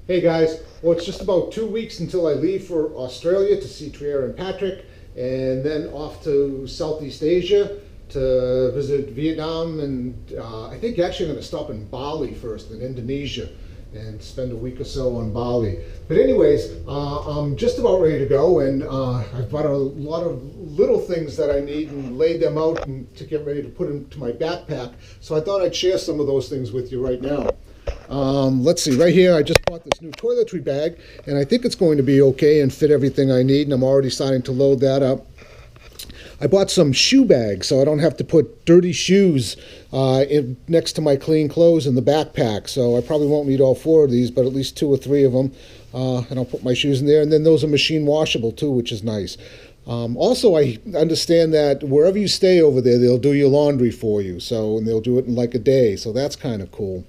Hey guys, well, it's just about 2 weeks until I leave for Australia to see Trier and Patrick, and then off to Southeast Asia to visit Vietnam, and I think actually I'm going to stop in Bali first, in Indonesia, and spend a week or so on Bali. But anyways, I'm just about ready to go, and I've bought a lot of little things that I need and laid them out to get ready to put into my backpack. So I thought I'd share some of those things with you right now. Let's see, right here I just bought this new toiletry bag, and I think it's going to be okay and fit everything I need, and I'm already starting to load that up. I bought some shoe bags so I don't have to put dirty shoes next to my clean clothes in the backpack. So I probably won't need all four of these, but at least two or three of them. And I'll put my shoes in there. And then those are machine washable too, which is nice. Also, I understand that wherever you stay over there, they'll do your laundry for you. And they'll do it in like a day. So that's kind of cool.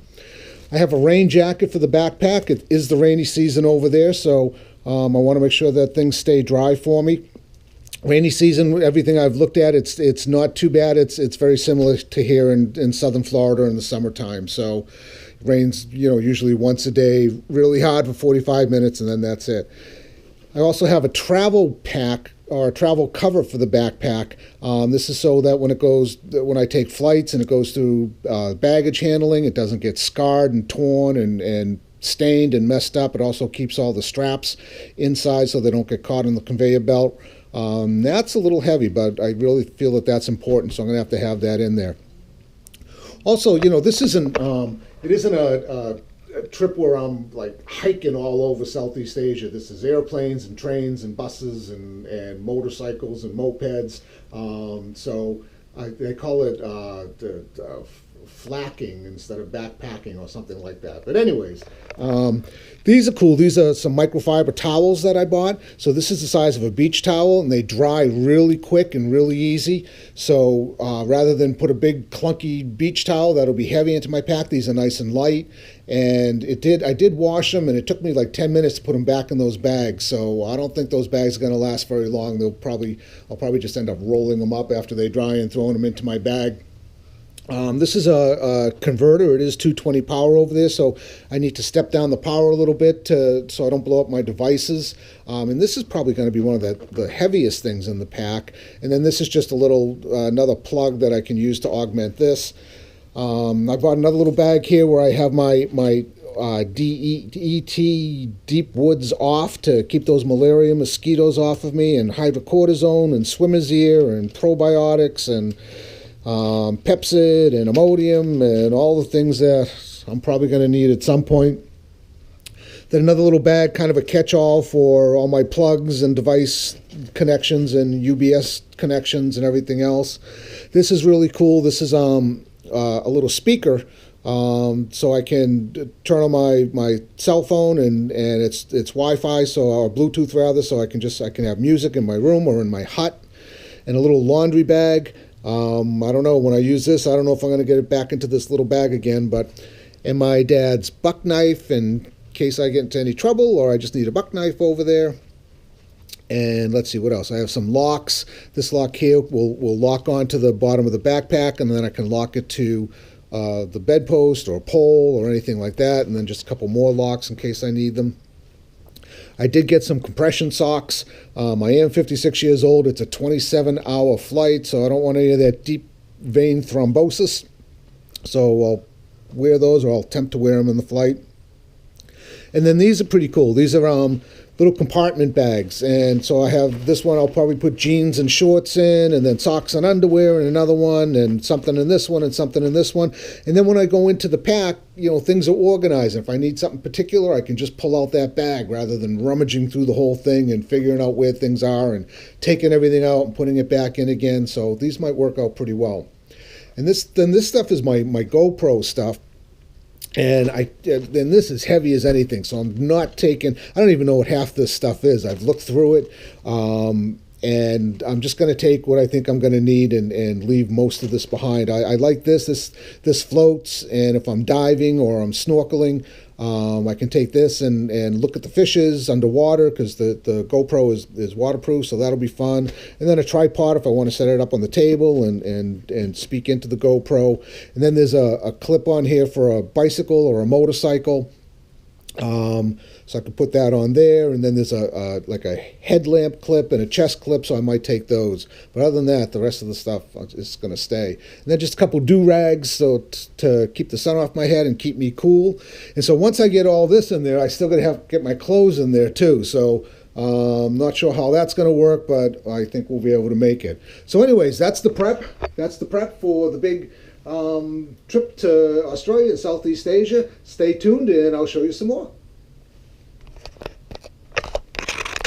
I have a rain jacket for the backpack. It is the rainy season over there, so I want to make sure that things stay dry for me. Rainy season, everything I've looked at, it's not too bad. It's very similar to here in southern Florida in the summertime. So it rains, usually once a day, really hard for 45 minutes, and then that's it. I also have a travel pack or a travel cover for the backpack. This is so that when I take flights and it goes through baggage handling, it doesn't get scarred and torn and stained and messed up. It also keeps all the straps inside so they don't get caught in the conveyor belt. That's a little heavy, but I really feel that that's important, so I'm going to have that in there. Also, this isn't it isn't a trip where I'm like hiking all over Southeast Asia. This is airplanes and trains and buses and motorcycles and mopeds. They call it flacking instead of backpacking or something like that. But anyways, these are cool. These are some microfiber towels that I bought. So this is the size of a beach towel, and they dry really quick and really easy. So rather than put a big clunky beach towel that'll be heavy into my pack, these are nice and light. And I did wash them, and it took me like 10 minutes to put them back in those bags. So I don't think those bags are going to last very long. I'll probably just end up rolling them up after they dry and throwing them into my bag. This is a converter. It is 220 power over there, so I need to step down the power a little bit so I don't blow up my devices. And this is probably going to be one of the heaviest things in the pack. And then this is just another plug that I can use to augment this. I bought another little bag here where I have my DET deep woods off to keep those malaria mosquitoes off of me, and hydrocortisone and swimmer's ear and probiotics and Pepsid and Imodium and all the things that I'm probably going to need at some point. Then another little bag, kind of a catch-all for all my plugs and device connections and UBS connections and everything else. This is really cool. This is a little speaker, so I can turn on my cell phone and it's Wi-Fi, or Bluetooth rather, so I can have music in my room or in my hut. And a little laundry bag. I don't know, when I use this, I don't know if I'm going to get it back into this little bag again, and my dad's buck knife in case I get into any trouble or I just need a buck knife over there. And let's see what else. I have some locks. This lock here will lock onto the bottom of the backpack, and then I can lock it to the bedpost or pole or anything like that, and then just a couple more locks in case I need them. I did get some compression socks. I am 56 years old. It's a 27-hour flight, so I don't want any of that deep vein thrombosis. So I'll wear those, or I'll attempt to wear them in the flight. And then these are pretty cool. These are little compartment bags. And so I have this one, I'll probably put jeans and shorts in, and then socks and underwear in another one, and something in this one, and something in this one. And then when I go into the pack, things are organized. If I need something particular, I can just pull out that bag rather than rummaging through the whole thing and figuring out where things are and taking everything out and putting it back in again. So these might work out pretty well. And this stuff is my GoPro stuff. And this is heavy as anything, so I'm not taking, I don't even know what half this stuff is. I've looked through it, and I'm just going to take what I think I'm going to need and leave most of this behind. I like this floats, and if I'm diving or I'm snorkeling, I can take this and look at the fishes underwater, because the GoPro is waterproof, so that'll be fun. And then a tripod if I want to set it up on the table and speak into the GoPro. And then there's a clip on here for a bicycle or a motorcycle. So I could put that on there, and then there's like a headlamp clip and a chest clip, so I might take those. But other than that, the rest of the stuff is going to stay. And then just a couple do-rags to keep the sun off my head and keep me cool. And so once I get all this in there, I still got to have get my clothes in there too. So I'm not sure how that's going to work, but I think we'll be able to make it. So anyways, that's the prep. That's the prep for the big trip to Australia and Southeast Asia. Stay tuned and I'll show you some more.